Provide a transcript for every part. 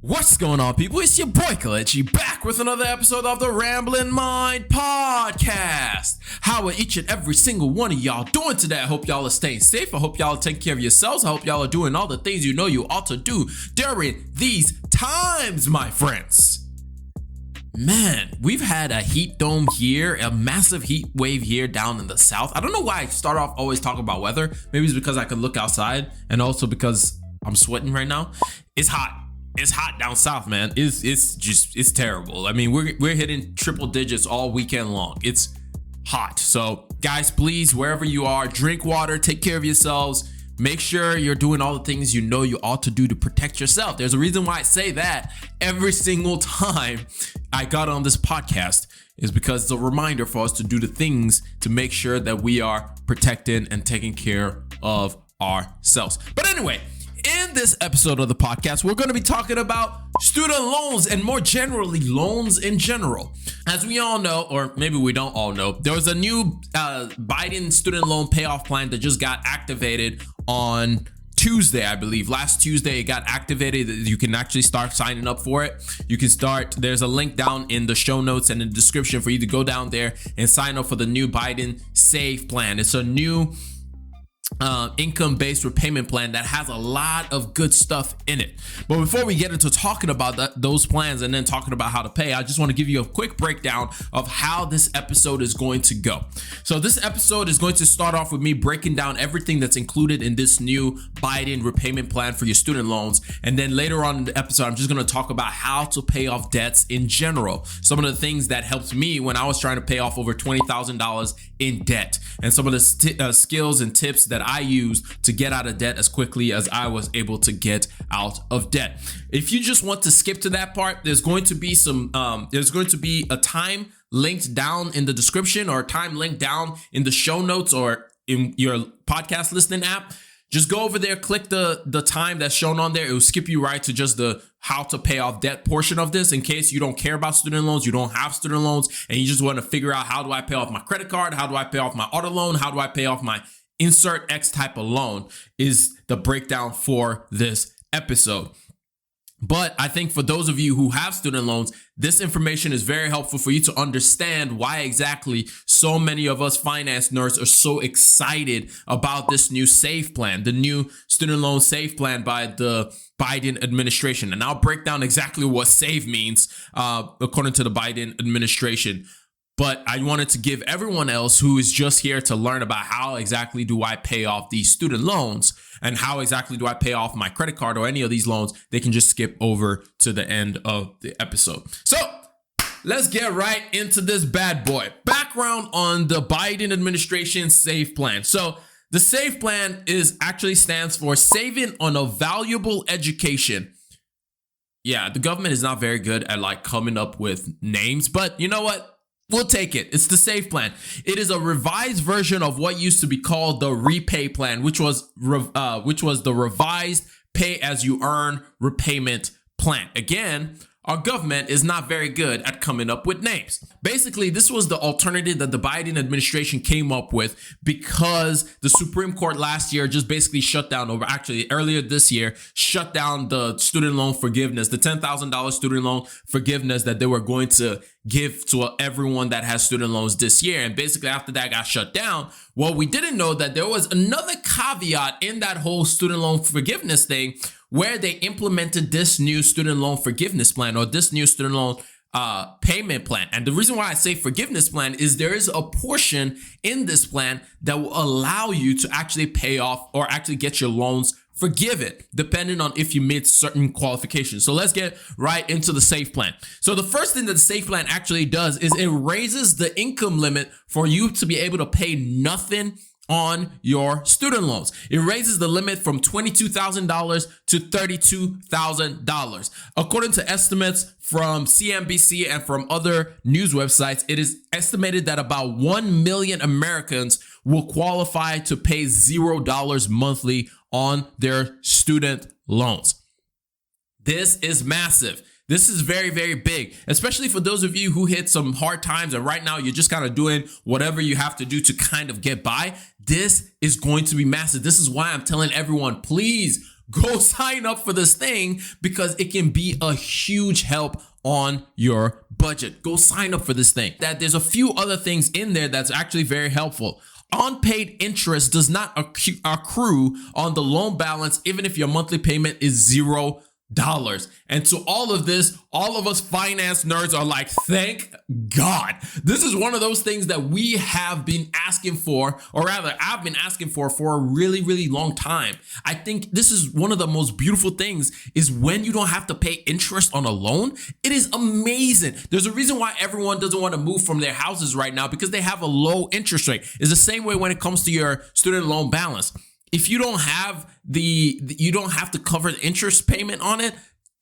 What's going on, people? It's your boy KelechIwuaba back with another episode of the Ramblin' Mind Podcast. How are each and every single one of y'all doing today? I hope y'all are staying safe. I hope y'all are taking care of yourselves. I hope y'all are doing all the things you know you ought to do during these times, my friends. Man, we've had a heat dome here, a massive heat wave here down in the south. I don't know why I start off always talking about weather. Maybe it's because I can look outside and also because I'm sweating right now. It's hot. It's hot down south, man. It's terrible. I mean, we're hitting triple digits all weekend long. It's hot. So guys, please, wherever you are, drink water, take care of yourselves. Make sure you're doing all the things you know you ought to do to protect yourself. There's a reason why I say that every single time I got on this podcast is because it's a reminder for us to do the things to make sure that we are protecting and taking care of ourselves. But anyway, in this episode of the podcast, we're going to be talking about student loans and more generally loans in general. As we all know, or maybe we don't all know, there was a new Biden student loan payoff plan that just got activated on Tuesday, I believe. Last Tuesday, it got activated. You can actually start signing up for it. You can start. There's a link down in the show notes and in the description for you to go down there and sign up for the new Biden Save plan. It's a new income-based repayment plan that has a lot of good stuff in it. But before we get into talking about those plans and then talking about how to pay, I just want to give you a quick breakdown of how this episode is going to go. So this episode is going to start off with me breaking down everything that's included in this new Biden repayment plan for your student loans. And then later on in the episode, I'm just going to talk about how to pay off debts in general. Some of the things that helped me when I was trying to pay off over $20,000 in debt, and some of the skills and tips that I use to get out of debt as quickly as I was able to get out of debt. If you just want to skip to that part, there's going to be a time linked down in the description, or a time linked down in the show notes or in your podcast listening app. Just go over there, click the time that's shown on there. It will skip you right to just the how to pay off debt portion of this, in case you don't care about student loans, you don't have student loans, and you just want to figure out, how do I pay off my credit card? How do I pay off my auto loan? How do I pay off my insert X type of loan? Is the breakdown for this episode. But I think for those of you who have student loans, this information is very helpful for you to understand why exactly so many of us finance nerds are so excited about this new SAVE plan, the new student loan SAVE plan by the Biden administration. And I'll break down exactly what SAVE means according to the Biden administration. But I wanted to give everyone else who is just here to learn about how exactly do I pay off these student loans and how exactly do I pay off my credit card or any of these loans, they can just skip over to the end of the episode. So let's get right into this bad boy. Background on the Biden administration SAVE plan. So the SAVE plan actually stands for Saving on a Valuable Education. Yeah, the government is not very good at coming up with names, but you know what? We'll take it. It's the SAVE plan. It is a revised version of what used to be called the Repay plan, which was the revised pay-as-you-earn repayment plan. Again, our government is not very good at coming up with names. Basically, this was the alternative that the Biden administration came up with because the Supreme Court last year just basically earlier this year, shut down the student loan forgiveness, the $10,000 student loan forgiveness that they were going to give to everyone that has student loans this year. And basically after that got shut down, well, we didn't know that there was another caveat in that whole student loan forgiveness thing, where they implemented this new student loan forgiveness plan, or this new student loan payment plan. And the reason why I say forgiveness plan is there is a portion in this plan that will allow you to actually pay off or actually get your loans forgiven, depending on if you meet certain qualifications. So let's get right into the SAVE plan. So the first thing that the SAVE plan actually does is it raises the income limit for you to be able to pay nothing on your student loans. It raises the limit from $22,000 to $32,000. According to estimates from CNBC and from other news websites, it is estimated that about 1 million Americans will qualify to pay $0 monthly on their student loans. This is massive. This is very, very big, especially for those of you who hit some hard times and right now you're just kind of doing whatever you have to do to kind of get by. This is going to be massive. This is why I'm telling everyone, please Go sign up for this thing because it can be a huge help on your budget. Go sign up for this thing. That there's a few other things in there that's actually very helpful. Unpaid interest does not accrue on the loan balance, even if your monthly payment is $0. And to all of this, all of us finance nerds are like, thank God. This is one of those things that we have been asking for, or rather I've been asking for a really, really long time. I think this is one of the most beautiful things is when you don't have to pay interest on a loan. It is amazing. There's a reason why everyone doesn't want to move from their houses right now, because they have a low interest rate. It's the same way when it comes to your student loan balance. If you don't have you don't have to cover the interest payment on it,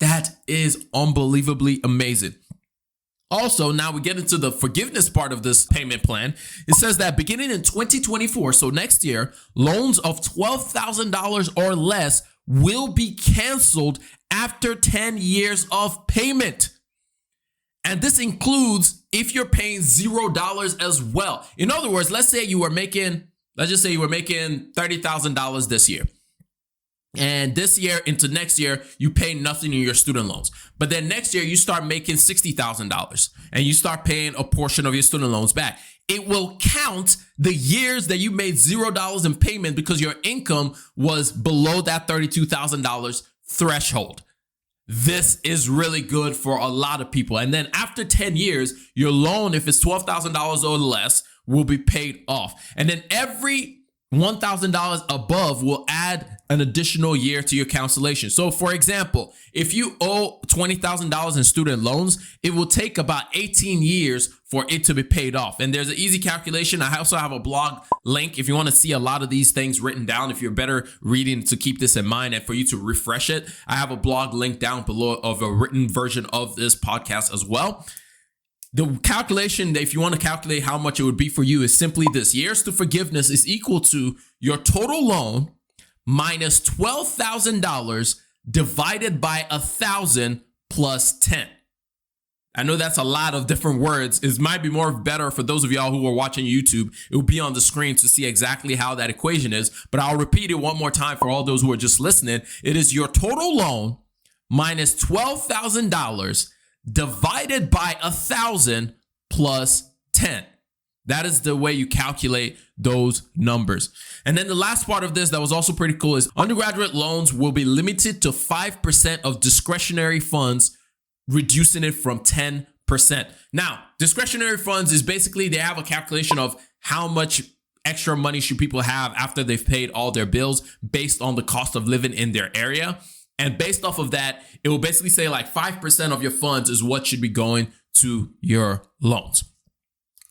that is unbelievably amazing. Also, now we get into the forgiveness part of this payment plan. It says that beginning in 2024, so next year, loans of $12,000 or less will be canceled after 10 years of payment. And this includes if you're paying $0 as well. In other words, let's just say you were making $30,000 this year. And this year into next year, you pay nothing in your student loans. But then next year, you start making $60,000 and you start paying a portion of your student loans back. It will count the years that you made $0 in payment because your income was below that $32,000 threshold. This is really good for a lot of people. And then after 10 years, your loan, if it's $12,000 or less, will be paid off. And then every $1,000 above will add an additional year to your cancellation. So for example, if you owe $20,000 in student loans, it will take about 18 years for it to be paid off. And there's an easy calculation. I also have a blog link if you want to see a lot of these things written down, if you're better reading to keep this in mind and for you to refresh it. I have a blog link down below of a written version of this podcast as well. The calculation, if you want to calculate how much it would be for you, is simply this. Years to forgiveness is equal to your total loan minus $12,000 divided by 1,000 plus 10. I know that's a lot of different words. It might be more better for those of y'all who are watching YouTube. It will be on the screen to see exactly how that equation is, but I'll repeat it one more time for all those who are just listening. It is your total loan minus $12,000 divided by 1,000 plus 10. That is the way you calculate those numbers. And then the last part of this that was also pretty cool is undergraduate loans will be limited to 5% of discretionary funds, reducing it from 10%. Now, discretionary funds is basically they have a calculation of how much extra money should people have after they've paid all their bills based on the cost of living in their area. And based off of that, it will basically say like 5% of your funds is what should be going to your loans.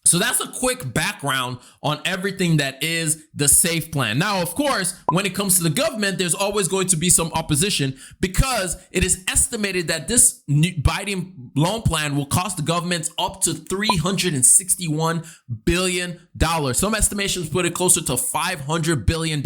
So that's a quick background on everything that is the SAFE plan. Now, of course, when it comes to the government, there's always going to be some opposition because it is estimated that this new Biden loan plan will cost the government up to $361 billion. Some estimations put it closer to $500 billion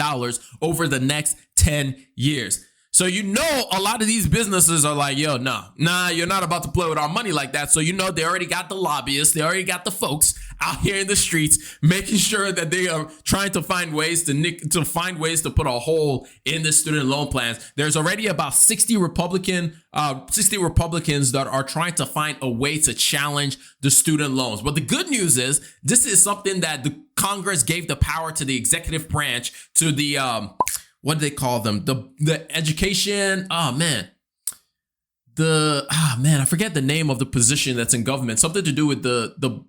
over the next 10 years. So you know a lot of these businesses are like, yo, nah, you're not about to play with our money like that. So you know they already got the lobbyists, they already got the folks out here in the streets making sure that they are trying to find ways to put a hole in the student loan plans. There's already about 60 Republicans that are trying to find a way to challenge the student loans. But the good news is this is something that the Congress gave the power to the executive branch, to the what do they call them? The education. I forget the name of the position that's in government. Something to do with the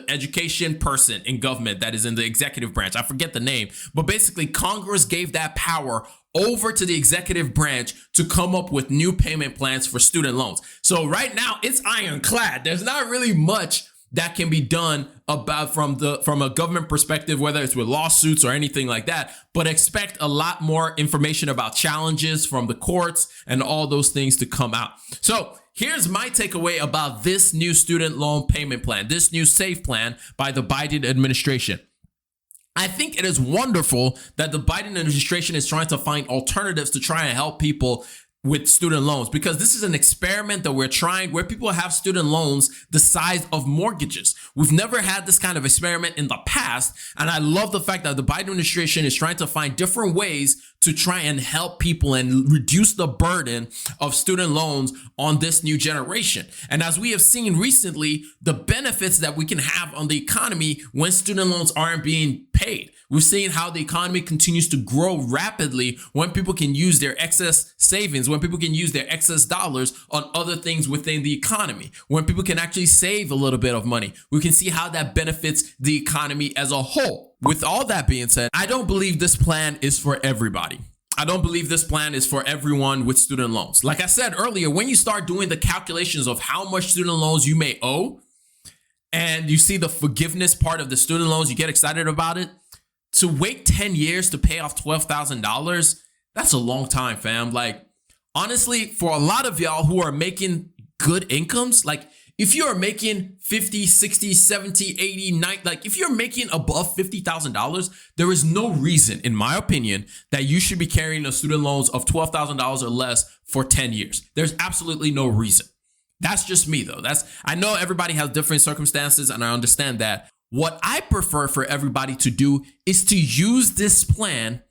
education person in government that is in the executive branch. I forget the name, but basically Congress gave that power over to the executive branch to come up with new payment plans for student loans. So right now it's ironclad. There's not really much that can be done about from a government perspective, whether it's with lawsuits or anything like that, but expect a lot more information about challenges from the courts and all those things to come out. So here's my takeaway about this new student loan payment plan, this new SAFE plan by the Biden administration. I think it is wonderful that the Biden administration is trying to find alternatives to try and help people with student loans, because this is an experiment that we're trying where people have student loans the size of mortgages. We've never had this kind of experiment in the past. And I love the fact that the Biden administration is trying to find different ways to try and help people and reduce the burden of student loans on this new generation. And as we have seen recently, the benefits that we can have on the economy when student loans aren't being paid. We've seen how the economy continues to grow rapidly when people can use their excess savings, when people can use their excess dollars on other things within the economy, when people can actually save a little bit of money. We can see how that benefits the economy as a whole. With all that being said, I don't believe this plan is for everybody. I don't believe this plan is for everyone with student loans. Like I said earlier, when you start doing the calculations of how much student loans you may owe, and you see the forgiveness part of the student loans, you get excited about it. To wait 10 years to pay off $12,000, that's a long time, fam. Like, honestly, for a lot of y'all who are making good incomes, like if you are making 50, 60, 70, 80, 90, like if you're making above $50,000, there is no reason, in my opinion, that you should be carrying a student loans of $12,000 or less for 10 years. There's absolutely no reason. That's just me though. I know everybody has different circumstances and I understand that. What I prefer for everybody to do is to use this plan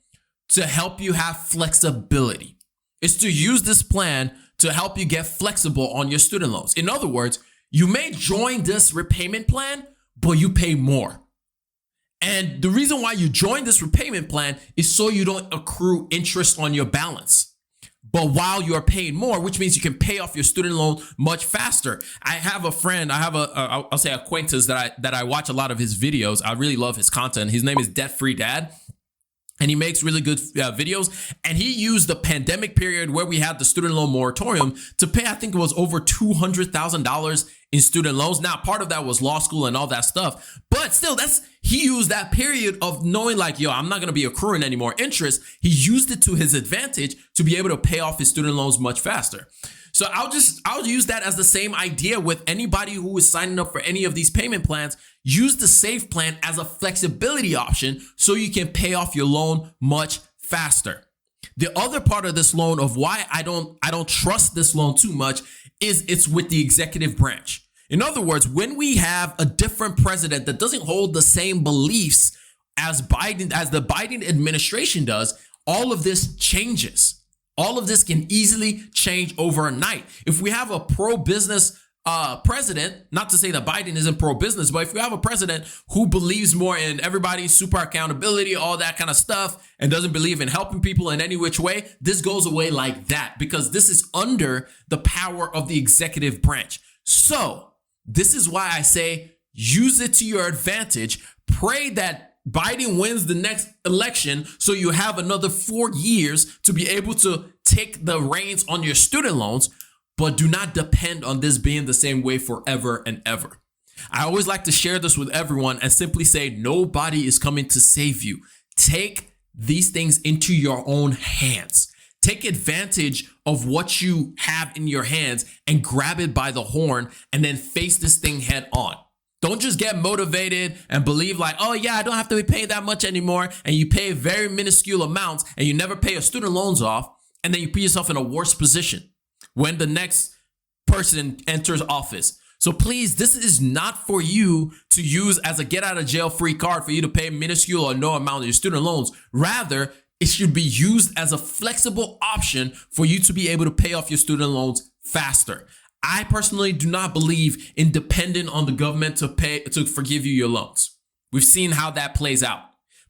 to help you have flexibility. It's to use this plan to help you get flexible on your student loans. In other words, you may join this repayment plan, but you pay more. And the reason why you join this repayment plan is so you don't accrue interest on your balance. But while you're paying more, which means you can pay off your student loan much faster. I have a friend, I'll say acquaintance that I watch a lot of his videos. I really love his content. His name is Debt Free Dad. And he makes really good videos. And he used the pandemic period where we had the student loan moratorium to pay, I think it was over $200,000 in student loans. Now, part of that was law school and all that stuff. But still, he used that period of knowing like, yo, I'm not going to be accruing any more interest. He used it to his advantage to be able to pay off his student loans much faster. So I'll use that as the same idea with anybody who is signing up for any of these payment plans. Use the SAFE plan as a flexibility option so you can pay off your loan much faster. The other part of this loan of why I don't trust this loan too much is it's with the executive branch. In other words, when we have a different president that doesn't hold the same beliefs as the Biden administration does, all of this changes. All of this can easily change overnight. If we have a pro-business president, not to say that Biden isn't pro-business, but if we have a president who believes more in everybody's super accountability, all that kind of stuff, and doesn't believe in helping people in any which way, this goes away like that because this is under the power of the executive branch. So this is why I say use it to your advantage. Pray that Biden wins the next election so you have another 4 years to be able to take the reins on your student loans, but do not depend on this being the same way forever and ever. I always like to share this with everyone and simply say nobody is coming to save you. Take these things into your own hands. Take advantage of what you have in your hands and grab it by the horn and then face this thing head on. Don't just get motivated and believe like, oh yeah, I don't have to be paying that much anymore. And you pay very minuscule amounts and you never pay your student loans off. And then you put yourself in a worse position when the next person enters office. So please, this is not for you to use as a get out of jail free card for you to pay minuscule or no amount of your student loans. Rather, it should be used as a flexible option for you to be able to pay off your student loans faster. I personally do not believe in depending on the government to forgive you your loans. We've seen how that plays out.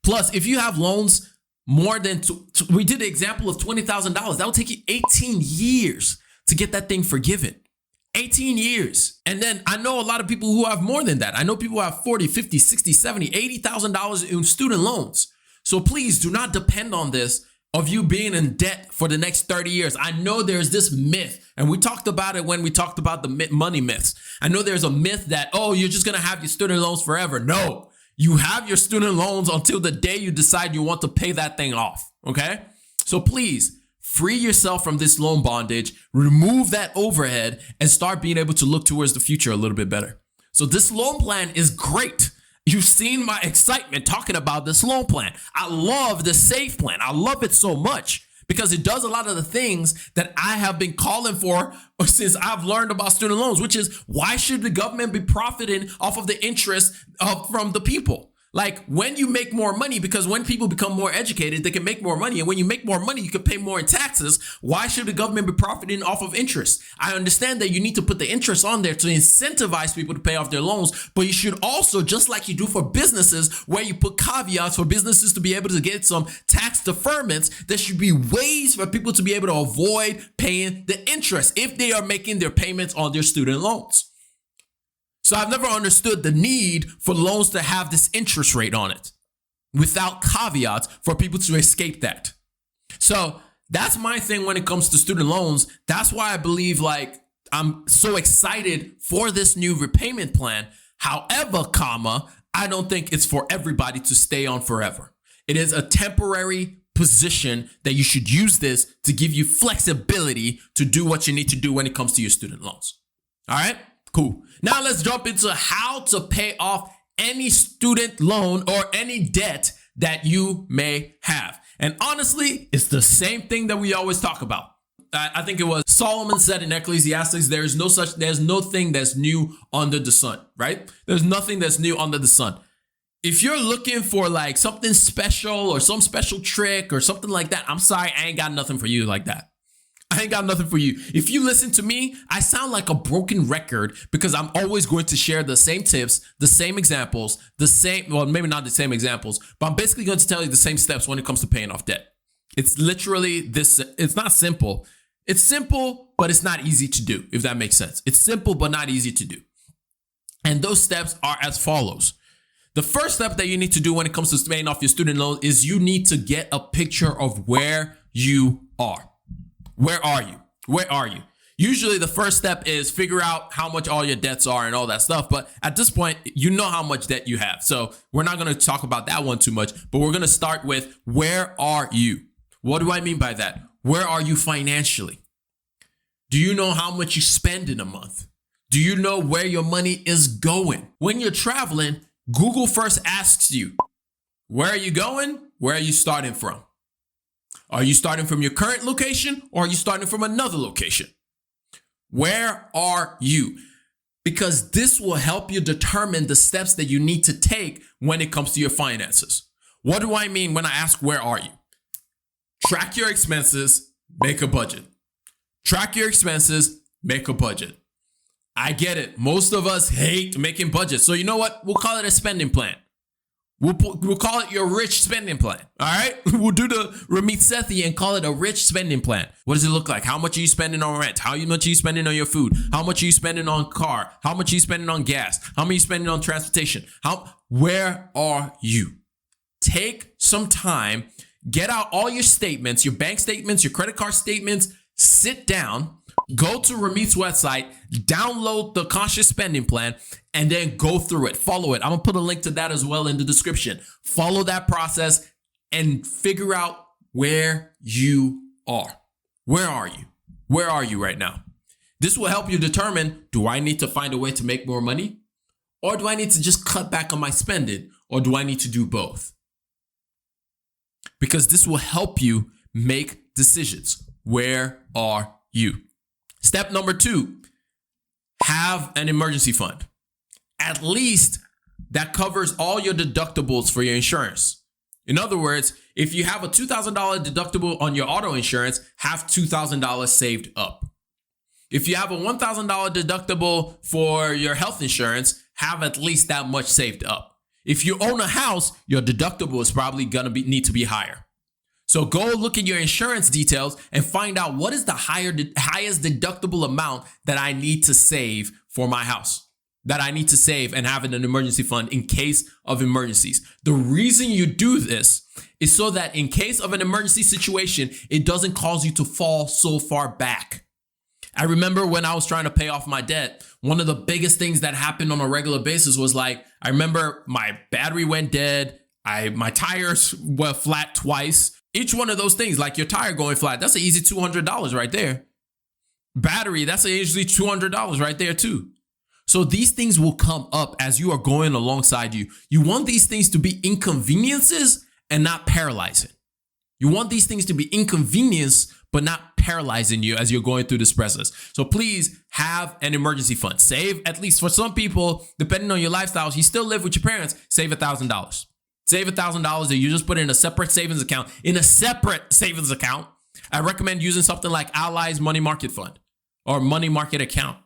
Plus, if you have loans more than, we did the example of $20,000. That will take you 18 years to get that thing forgiven. 18 years. And then I know a lot of people who have more than that. I know people who have 40, 50, 60, 70, $80,000 in student loans. So please do not depend on this of you being in debt for the next 30 years. I know there's this myth, and we talked about it when we talked about the money myths. I know there's a myth that, oh, you're just going to have your student loans forever. No, you have your student loans until the day you decide you want to pay that thing off. Okay. So please free yourself from this loan bondage, remove that overhead, and start being able to look towards the future a little bit better. So this loan plan is great. You've seen my excitement talking about this loan plan. I love the SAFE plan. I love it so much because it does a lot of the things that I have been calling for since I've learned about student loans, which is, why should the government be profiting off of the interest from the people? Like, when you make more money, because when people become more educated, they can make more money. And when you make more money, you can pay more in taxes. Why should the government be profiting off of interest? I understand that you need to put the interest on there to incentivize people to pay off their loans, but you should also, just like you do for businesses, where you put caveats for businesses to be able to get some tax deferments, there should be ways for people to be able to avoid paying the interest if they are making their payments on their student loans. So I've never understood the need for loans to have this interest rate on it without caveats for people to escape that. So that's my thing when it comes to student loans. That's why I believe, like, I'm so excited for this new repayment plan. However, I don't think it's for everybody to stay on forever. It is a temporary position that you should use this to give you flexibility to do what you need to do when it comes to your student loans. All right? Cool. Now let's jump into how to pay off any student loan or any debt that you may have. And honestly, it's the same thing that we always talk about. I think it was Solomon said in Ecclesiastes, there's no thing that's new under the sun, right? There's nothing that's new under the sun. If you're looking for like something special or some special trick or something like that, I'm sorry, I ain't got nothing for you like that. I ain't got nothing for you. If you listen to me, I sound like a broken record because I'm always going to share the same tips, the same examples, well, maybe not the same examples, but I'm basically going to tell you the same steps when it comes to paying off debt. It's literally this. It's not simple. It's simple, but it's not easy to do, if that makes sense. It's simple, but not easy to do. And those steps are as follows. The first step that you need to do when it comes to paying off your student loan is you need to get a picture of where you are. Where are you? Where are you? Usually the first step is figure out how much all your debts are and all that stuff. But at this point, you know how much debt you have. So we're not going to talk about that one too much, but we're going to start with, where are you? What do I mean by that? Where are you financially? Do you know how much you spend in a month? Do you know where your money is going? When you're traveling, Google first asks you, where are you going? Where are you starting from? Are you starting from your current location, or are you starting from another location? Where are you? Because this will help you determine the steps that you need to take when it comes to your finances. What do I mean when I ask, where are you? Track your expenses, make a budget. Track your expenses, make a budget. I get it. Most of us hate making budgets. So you know what? We'll call it a spending plan. We'll call it your rich spending plan. All right. We'll do the Ramit Sethi and call it a rich spending plan. What does it look like? How much are you spending on rent? How much are you spending on your food? How much are you spending on car? How much are you spending on gas? How much are you spending on transportation? Where are you? Take some time, get out all your statements, your bank statements, your credit card statements, sit down, go to Ramit's website, download the conscious spending plan, and then go through it. Follow it. I'm going to put a link to that as well in the description. Follow that process and figure out where you are. Where are you? Where are you right now? This will help you determine, do I need to find a way to make more money? Or do I need to just cut back on my spending? Or do I need to do both? Because this will help you make decisions. Where are you? Step number 2, have an emergency fund. At least that covers all your deductibles for your insurance. In other words, if you have a $2,000 deductible on your auto insurance, have $2,000 saved up. If you have a $1,000 deductible for your health insurance, have at least that much saved up. If you own a house, your deductible is probably going to need to be higher. So go look at your insurance details and find out what is the highest deductible amount that I need to save for my house, that I need to save and have in an emergency fund in case of emergencies. The reason you do this is so that in case of an emergency situation, it doesn't cause you to fall so far back. I remember when I was trying to pay off my debt, one of the biggest things that happened on a regular basis was like, I remember my battery went dead. My tires were flat twice. Each one of those things, like your tire going flat, that's an easy $200 right there. Battery, that's easily $200 right there too. So these things will come up as you are going alongside you. You want these things to be inconveniences and not paralyzing. You want these things to be inconvenience, but not paralyzing you as you're going through this process. So please have an emergency fund. Save, at least for some people, depending on your lifestyles, you still live with your parents, save $1,000. Save $1,000 that you just put in a separate savings account. In a separate savings account, I recommend using something like Ally's Money Market Fund or Money Market Account.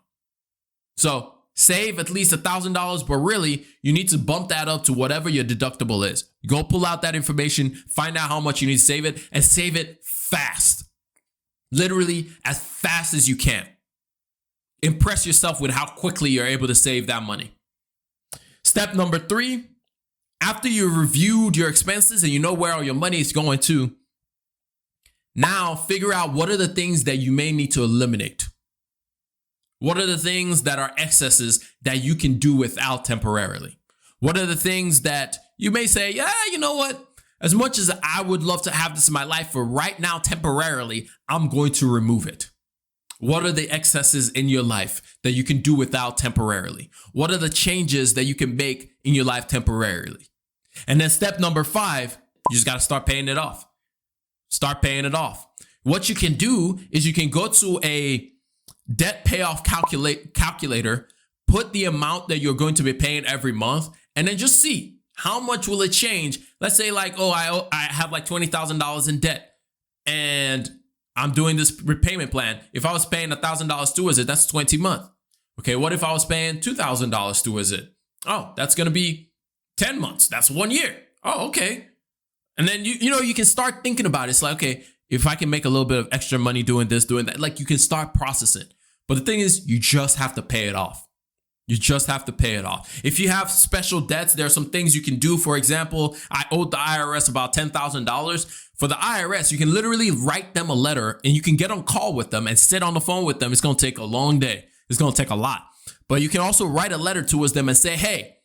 So save at least $1,000, but really you need to bump that up to whatever your deductible is. Go pull out that information, find out how much you need to save it, and save it fast. Literally as fast as you can. Impress yourself with how quickly you're able to save that money. Step number 3, after you've reviewed your expenses and you know where all your money is going to, now figure out what are the things that you may need to eliminate. What are the things that are excesses that you can do without temporarily? What are the things that you may say, yeah, you know what? As much as I would love to have this in my life, for right now, temporarily, I'm going to remove it. What are the excesses in your life that you can do without temporarily? What are the changes that you can make in your life temporarily? And then step number 5, you just got to start paying it off. Start paying it off. What you can do is you can go to a debt payoff calculator, put the amount that you're going to be paying every month, and then just see how much will it change. Let's say like, oh, I have like $20,000 in debt and I'm doing this repayment plan. If I was paying $1,000 towards it, that's 20 months. Okay, what if I was paying $2,000 towards it? Oh, that's going to be 10 months. That's 1 year. Oh, okay. And then, you can start thinking about it. It's like, okay, if I can make a little bit of extra money doing this, doing that, like you can start processing. But the thing is, you just have to pay it off. You just have to pay it off. If you have special debts, there are some things you can do. For example, I owed the IRS about $10,000. For the IRS, you can literally write them a letter and you can get on call with them and sit on the phone with them. It's going to take a long day. It's going to take a lot. But you can also write a letter towards them and say, hey,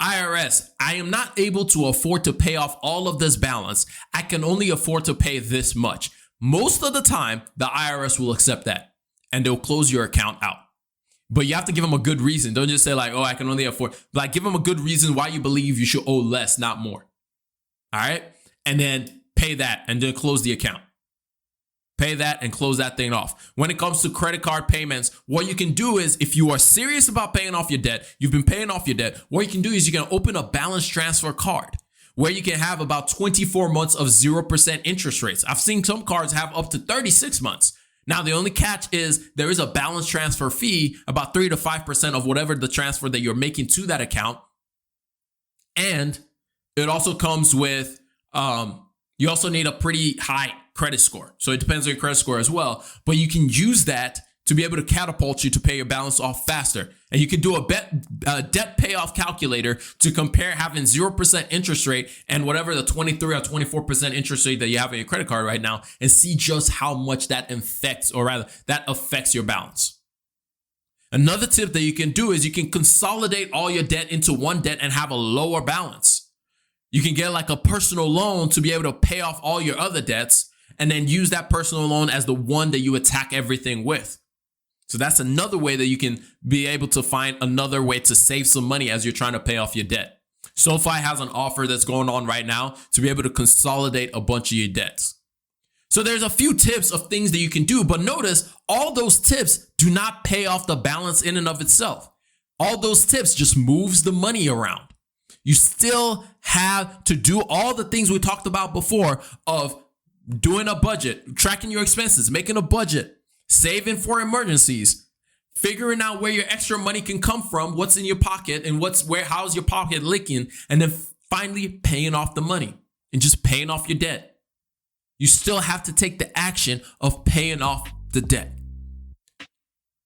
IRS, I am not able to afford to pay off all of this balance. I can only afford to pay this much. Most of the time, the IRS will accept that and they'll close your account out. But you have to give them a good reason. Don't just say like, oh, I can only afford. Like, give them a good reason why you believe you should owe less, not more. All right. And then pay that and then close the account. Pay that and close that thing off. When it comes to credit card payments, what you can do is, if you are serious about paying off your debt, you've been paying off your debt, what you can do is you can open a balance transfer card where you can have about 24 months of 0% interest rates. I've seen some cards have up to 36 months. Now, the only catch is there is a balance transfer fee, about 3 to 5% of whatever the transfer that you're making to that account. And it also comes with, you also need a pretty high credit score. So it depends on your credit score as well. But you can use that to be able to catapult you to pay your balance off faster. And you can do a debt payoff calculator to compare having 0% interest rate and whatever the 23 or 24% interest rate that you have on your credit card right now, and see just how much that affects your balance. Another tip that you can do is you can consolidate all your debt into one debt and have a lower balance. You can get like a personal loan to be able to pay off all your other debts and then use that personal loan as the one that you attack everything with. So that's another way that you can be able to find another way to save some money as you're trying to pay off your debt. SoFi has an offer that's going on right now to be able to consolidate a bunch of your debts. So there's a few tips of things that you can do, but notice all those tips do not pay off the balance in and of itself. All those tips just moves the money around. You still have to do all the things we talked about before of doing a budget, tracking your expenses, making a budget, saving for emergencies, figuring out where your extra money can come from, what's in your pocket and how's your pocket leaking, and then finally paying off the money and just paying off your debt. You still have to take the action of paying off the debt.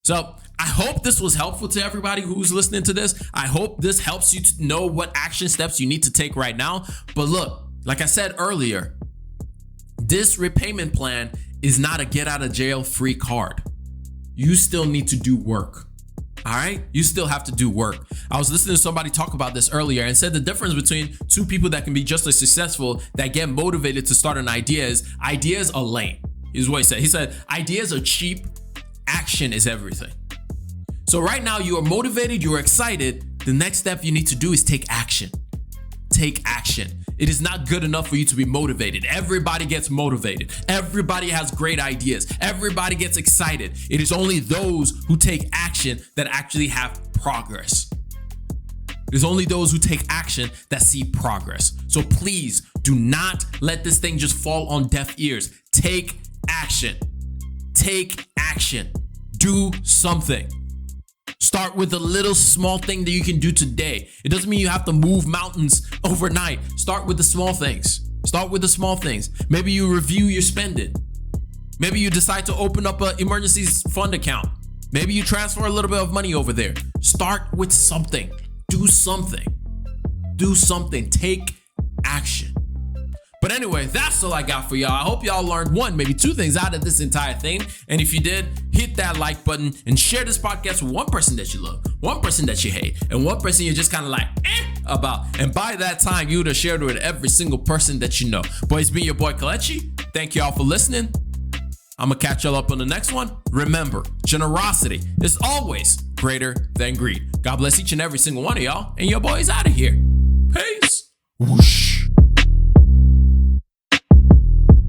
So I hope this was helpful to everybody who's listening to this. I hope this helps you to know what action steps you need to take right now. But look, like I said earlier, this repayment plan is not a get out of jail free card. You still need to do work. All right. You still have to do work. I was listening to somebody talk about this earlier and said the difference between two people that can be just as successful that get motivated to start an idea is ideas are lame. Here's what he said. He said, ideas are cheap. Action is everything. So right now you are motivated. You are excited. The next step you need to do is take action. Take action. it is not good enough for you to be motivated. Everybody gets motivated. Everybody has great ideas. Everybody gets excited. It is only those who take action that actually have progress. It is only those who take action that see progress. So please do not let this thing just fall on deaf ears. Take action. Take action. Do something. Start with a little small thing that you can do today. It doesn't mean you have to move mountains overnight. Start with the small things. Start with the small things. Maybe you review your spending. Maybe you decide to open up an emergency fund account. Maybe you transfer a little bit of money over there. Start with something. Do something. Do something. Take action. But anyway, that's all I got for y'all. I hope y'all learned one, maybe two things out of this entire thing. And if you did, hit that like button and share this podcast with one person that you love, one person that you hate, and one person you're just kind of like about. And by that time, you would have shared it with every single person that you know. Boy, it's been your boy Kelechi. Thank y'all for listening. I'm going to catch y'all up on the next one. Remember, generosity is always greater than greed. God bless each and every single one of y'all. And your boy's out of here. Peace. Whoosh.